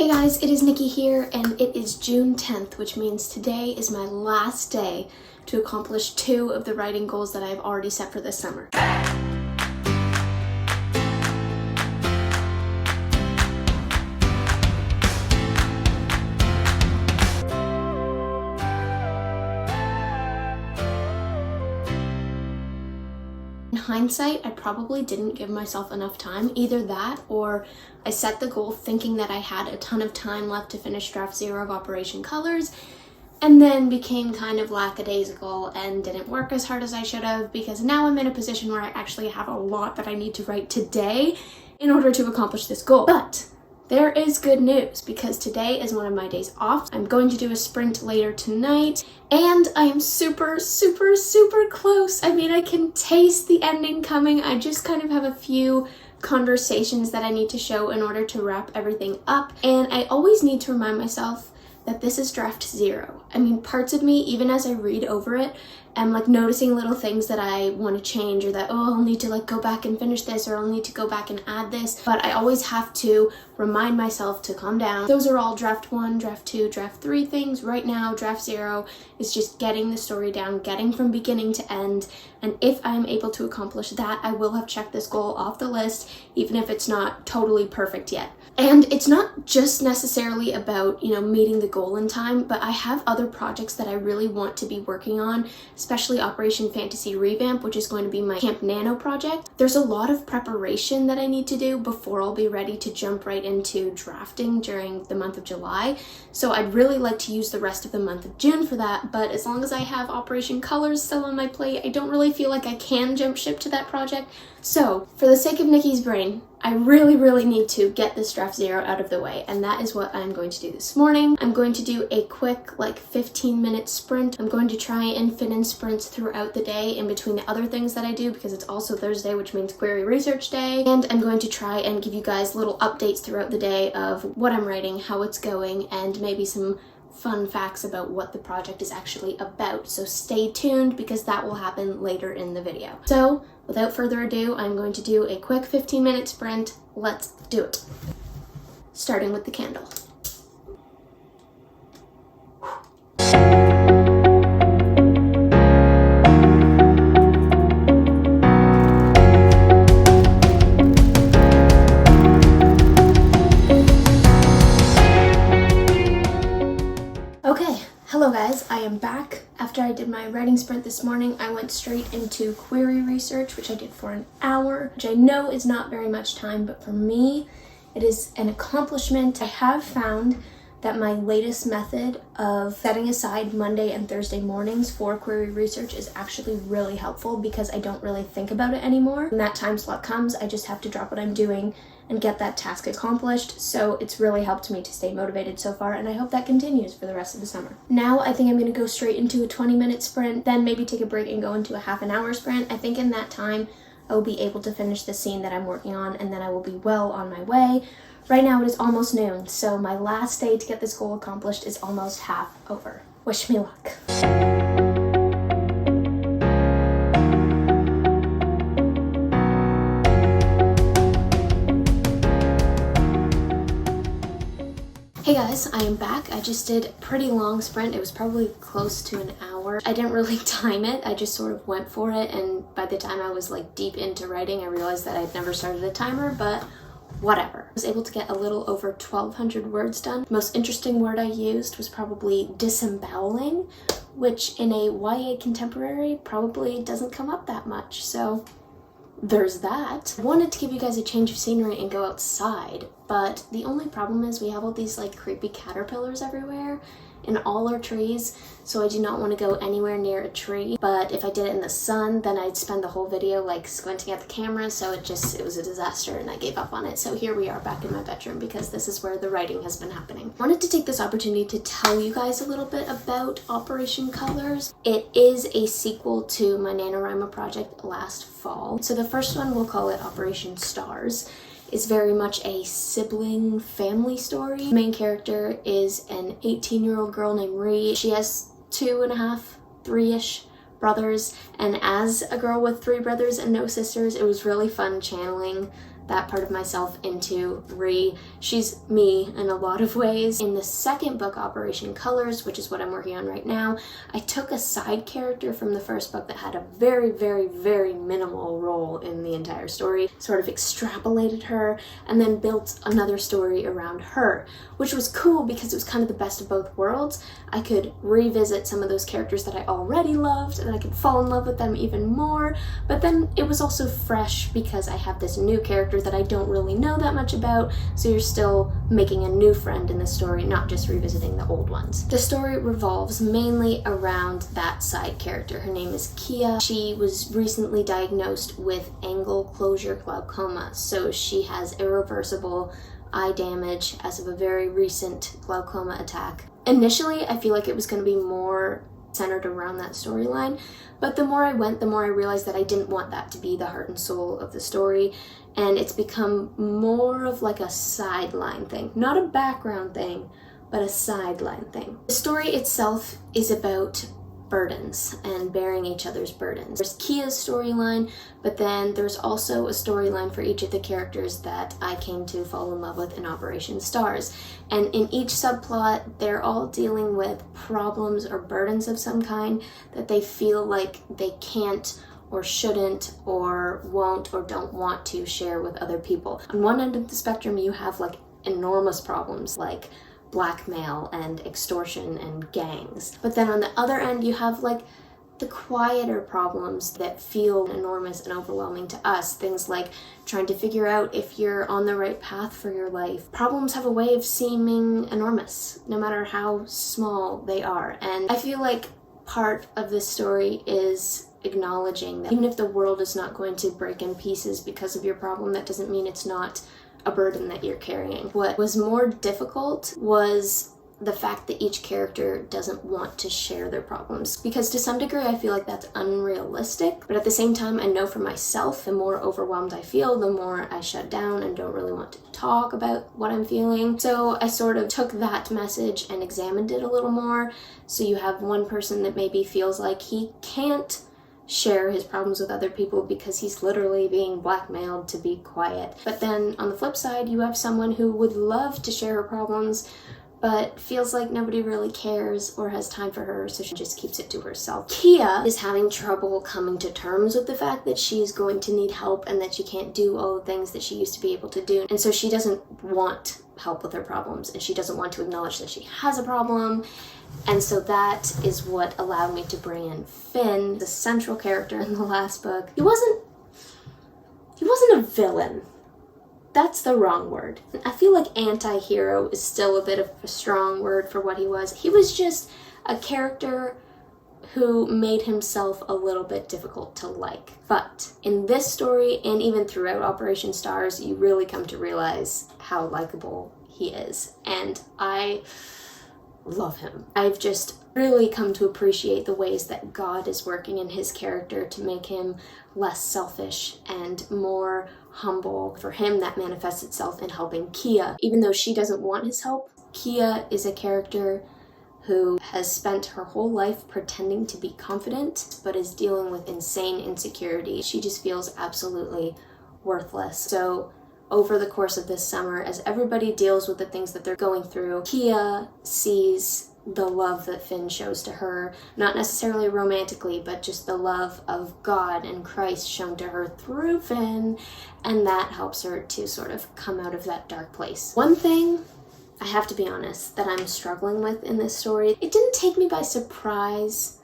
Hey guys, it is Nikki here, and it is June 10th, which means today is my last day to accomplish 2 of the writing goals that I've already set for this summer. In hindsight, I probably didn't give myself enough time. Either that, or I set the goal thinking that I had a ton of time left to finish draft 0 of Operation Colors, and then became kind of lackadaisical and didn't work as hard as I should have, because now I'm in a position where I actually have a lot that I need to write today in order to accomplish this goal. But there is good news, because today is one of my days off. I'm going to do a sprint later tonight, and I am super close. I mean, I can taste the ending coming. I just kind of have a few conversations that I need to show in order to wrap everything up, and I always need to remind myself that this is draft 0. I mean, parts of me, even as I read over it, am like noticing little things that I want to change, or that, oh, I'll need to like go back and finish this, or I'll need to go back and add this. But I always have to remind myself to calm down. Those are all draft 1, draft 2, draft 3 things. Right now, draft 0 is just getting the story down, getting from beginning to end. And if I'm able to accomplish that, I will have checked this goal off the list, even if it's not totally perfect yet. And it's not just necessarily about, meeting the goal in time, but I have other projects that I really want to be working on, especially Operation Fantasy Revamp, which is going to be my Camp Nano project. There's a lot of preparation that I need to do before I'll be ready to jump right into drafting during the month of July. So I'd really like to use the rest of the month of June for that, but as long as I have Operation Colors still on my plate, I don't really feel like I can jump ship to that project. So, for the sake of Nikki's brain, I really need to get this draft 0 out of the way, and that is what I'm going to do this morning. I'm going to do a quick 15-minute sprint. I'm going to try and fit in sprints throughout the day in between the other things that I do, because it's also Thursday, which means query research day, and I'm going to try and give you guys little updates throughout the day of what I'm writing, how it's going, and maybe some fun facts about what the project is actually about. So stay tuned, because that will happen later in the video. So without further ado, I'm going to do a quick 15-minute sprint. Let's do it. Starting with the candle. Hello guys, I am back. After I did my writing sprint this morning, I went straight into query research, which I did for an hour, which I know is not very much time, but for me, it is an accomplishment. I have found that my latest method of setting aside Monday and Thursday mornings for query research is actually really helpful, because I don't really think about it anymore. When that time slot comes, I just have to drop what I'm doing and get that task accomplished. So it's really helped me to stay motivated so far, and I hope that continues for the rest of the summer. Now I think I'm going to go straight into a 20-minute sprint, then maybe take a break and go into a half-an-hour sprint. I think in that time I will be able to finish the scene that I'm working on, and then I will be well on my way. Right now it is almost noon, so my last day to get this goal accomplished is almost half over. Wish me luck. Hey guys, I am back. I just did a pretty long sprint. It was probably close to an hour. I didn't really time it. I just sort of went for it, and by the time I was deep into writing, I realized that I'd never started a timer, but whatever. I was able to get a little over 1,200 words done. The most interesting word I used was probably disemboweling, which in a YA contemporary probably doesn't come up that much, so there's that. I wanted to give you guys a change of scenery and go outside, but the only problem is we have all these creepy caterpillars everywhere in all our trees, so I do not want to go anywhere near a tree. But if I did it in the sun, then I'd spend the whole video squinting at the camera, so it was a disaster, and I gave up on it. So here we are back in my bedroom, because this is where the writing has been happening. I wanted to take this opportunity to tell you guys a little bit about Operation Colors. It is a sequel to my NaNoWriMo project last fall. So the first one, we'll call it Operation Stars, is very much a sibling family story. The main character is an 18-year-old girl named Ree. She has 2.5, 3-ish brothers, and as a girl with 3 brothers and no sisters, it was really fun channeling that part of myself into Rhi. She's me in a lot of ways. In the second book, Operation Colors, which is what I'm working on right now, I took a side character from the first book that had a very, very, very minimal role in the entire story, sort of extrapolated her, and then built another story around her, which was cool because it was kind of the best of both worlds. I could revisit some of those characters that I already loved, and I could fall in love with them even more, but then it was also fresh because I have this new character that I don't really know that much about, so you're still making a new friend in the story, not just revisiting the old ones. The story revolves mainly around that side character. Her name is Kia. She was recently diagnosed with angle closure glaucoma, so she has irreversible eye damage as of a very recent glaucoma attack. Initially, I feel like it was going to be more centered around that storyline, but the more I went, the more I realized that I didn't want that to be the heart and soul of the story, and it's become more of like a sideline thing. Not a background thing, but a sideline thing. The story itself is about burdens and bearing each other's burdens. There's Kia's storyline, but then there's also a storyline for each of the characters that I came to fall in love with in Operation Stars. And in each subplot, they're all dealing with problems or burdens of some kind that they feel like they can't or shouldn't or won't or don't want to share with other people. On one end of the spectrum, you have like enormous problems like blackmail and extortion and gangs. But then on the other end, you have like the quieter problems that feel enormous and overwhelming to us. Things like trying to figure out if you're on the right path for your life. Problems have a way of seeming enormous, no matter how small they are. And I feel like part of this story is acknowledging that even if the world is not going to break in pieces because of your problem, that doesn't mean it's not a burden that you're carrying. What was more difficult was the fact that each character doesn't want to share their problems, because to some degree I feel like that's unrealistic, but at the same time I know for myself, the more overwhelmed I feel, the more I shut down and don't really want to talk about what I'm feeling. So I sort of took that message and examined it a little more. So you have one person that maybe feels like he can't share his problems with other people because he's literally being blackmailed to be quiet. But then on the flip side, you have someone who would love to share her problems but feels like nobody really cares or has time for her, so she just keeps it to herself. Kia is having trouble coming to terms with the fact that she's going to need help and that she can't do all the things that she used to be able to do. And so she doesn't want help with her problems, and she doesn't want to acknowledge that she has a problem. And so that is what allowed me to bring in Finn, the central character in the last book. He wasn't a villain. That's the wrong word. I feel like anti-hero is still a bit of a strong word for what he was. He was just a character who made himself a little bit difficult to like. But in this story, and even throughout Operation Stars, you really come to realize how likable he is. And I love him. I've just really come to appreciate the ways that God is working in his character to make him less selfish and more humble. For him, that manifests itself in helping Kia. Even though she doesn't want his help, Kia is a character who has spent her whole life pretending to be confident, but is dealing with insane insecurity. She just feels absolutely worthless. So over the course of this summer, as everybody deals with the things that they're going through, Kia sees the love that Finn shows to her, not necessarily romantically, but just the love of God and Christ shown to her through Finn, and that helps her to sort of come out of that dark place. One thing, I have to be honest, that I'm struggling with in this story, it didn't take me by surprise,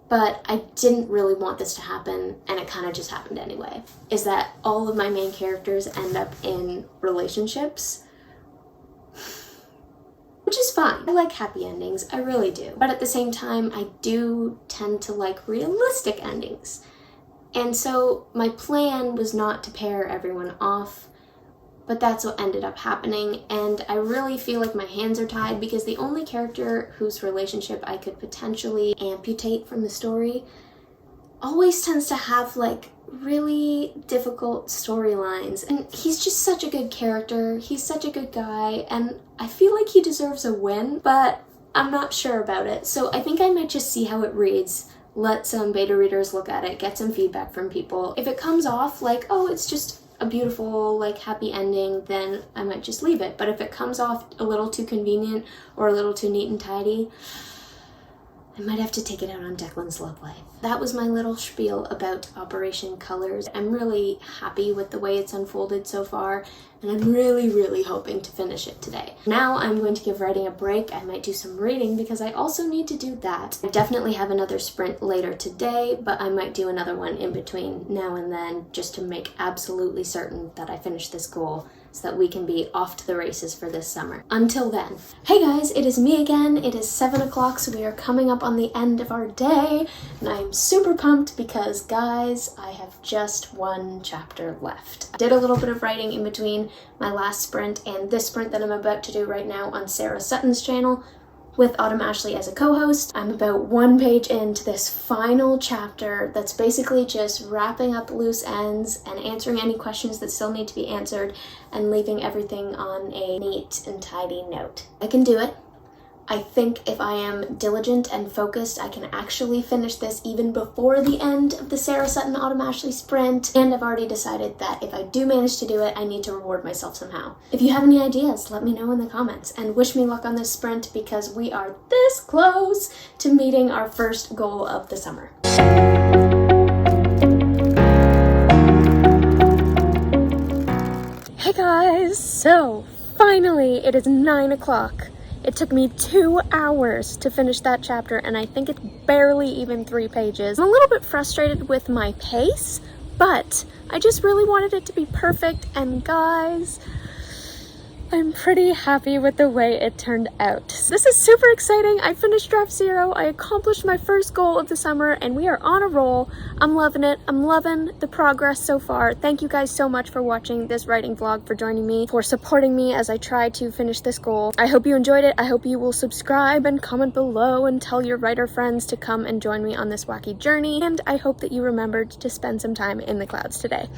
but I didn't really want this to happen, and it kind of just happened anyway, is that all of my main characters end up in relationships, which is fine. I like happy endings, I really do. But at the same time, I do tend to like realistic endings. And so my plan was not to pair everyone off, but that's what ended up happening, and I really feel like my hands are tied because the only character whose relationship I could potentially amputate from the story always tends to have like really difficult storylines, and he's just such a good character, he's such a good guy, and I feel like he deserves a win, but I'm not sure about it. So I think I might just see how it reads, let some beta readers look at it, get some feedback from people. If it comes off like, oh, it's just a beautiful, like, happy ending, then I might just leave it. But if it comes off a little too convenient or a little too neat and tidy, I might have to take it out on Declan's love life. That was my little spiel about Operation Colors. I'm really happy with the way it's unfolded so far, and I'm really hoping to finish it today. Now I'm going to give writing a break. I might do some reading because I also need to do that. I definitely have another sprint later today, but I might do another one in between now and then just to make absolutely certain that I finish this goal so that we can be off to the races for this summer. Until then, hey guys, it is me again. It is 7 o'clock, so we are coming up on the end of our day, and I'm super pumped because, guys, I have just one chapter left. I did a little bit of writing in between my last sprint and this sprint that I'm about to do right now on Sarah Sutton's channel, with Autumn Ashley as a co-host. I'm about 1 page into this final chapter that's basically just wrapping up loose ends and answering any questions that still need to be answered and leaving everything on a neat and tidy note. I can do it. I think if I am diligent and focused, I can actually finish this even before the end of the Sarah Sutton Autumn Ashley sprint. And I've already decided that if I do manage to do it, I need to reward myself somehow. If you have any ideas, let me know in the comments and wish me luck on this sprint because we are this close to meeting our first goal of the summer. Hey guys, so finally it is 9 o'clock. It took me 2 hours to finish that chapter, and I think it's barely even 3 pages. I'm a little bit frustrated with my pace, but I just really wanted it to be perfect, and guys, I'm pretty happy with the way it turned out. This is super exciting. I finished draft 0. I accomplished my first goal of the summer, and we are on a roll. I'm loving it. I'm loving the progress so far. Thank you guys so much for watching this writing vlog, for joining me, for supporting me as I try to finish this goal. I hope you enjoyed it. I hope you will subscribe and comment below and tell your writer friends to come and join me on this wacky journey. And I hope that you remembered to spend some time in the clouds today.